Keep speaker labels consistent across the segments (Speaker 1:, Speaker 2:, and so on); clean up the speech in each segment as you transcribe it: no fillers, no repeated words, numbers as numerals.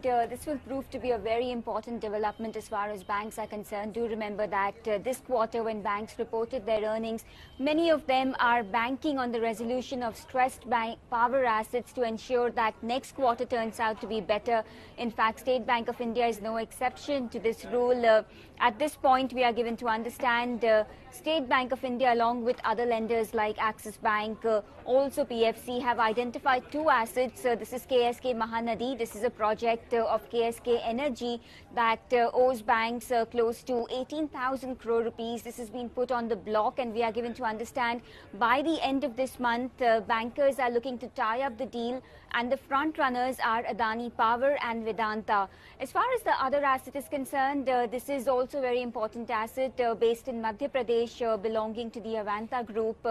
Speaker 1: This will prove to be a very important development as far as banks are concerned. Do remember that this quarter when banks reported their earnings, many of them are banking on the resolution of stressed power assets to ensure that next quarter turns out to be better. In fact, State Bank of India is no exception to this rule. At this point, we are given to understand State Bank of India along with other lenders like Axis Bank, also PFC, have identified two assets. This is KSK Mahanadi. This is a project of KSK Energy that owes banks close to 18,000 crore rupees. This has been put on the block, and we are given to understand by the end of this month, bankers are looking to tie up the deal, and the front runners are Adani Power and Vedanta. As far as the other asset is concerned, this is also a very important asset based in Madhya Pradesh, belonging to the Avanta Group.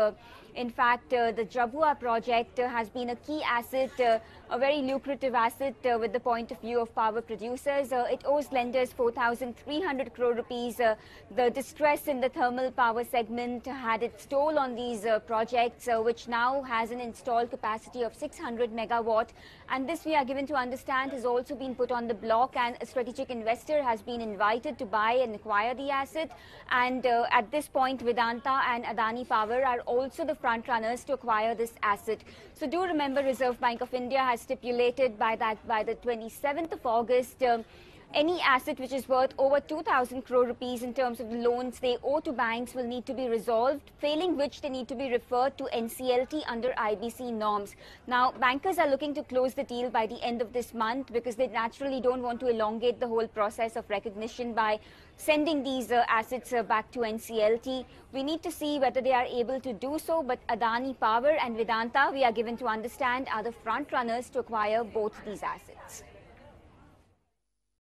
Speaker 1: In fact, the Jhabua project has been a key asset, a very lucrative asset with the point of view of power producers. It owes lenders 4,300 crore rupees. The distress in the thermal power segment had its toll on these projects, which now has an installed capacity of 600 megawatt. And this, we are given to understand, has also been put on the block, and a strategic investor has been invited to buy and acquire the asset. And at this point, Vedanta and Adani Power are also the front runners to acquire this asset. So do remember, Reserve Bank of India has stipulated by the 27th of August, any asset which is worth over 2,000 crore rupees in terms of the loans they owe to banks will need to be resolved, failing which they need to be referred to NCLT under IBC norms. Now, bankers are looking to close the deal by the end of this month because they naturally don't want to elongate the whole process of recognition by sending these assets back to NCLT. We need to see whether they are able to do so, but Adani Power and Vedanta, we are given to understand, are the front runners to acquire both these assets.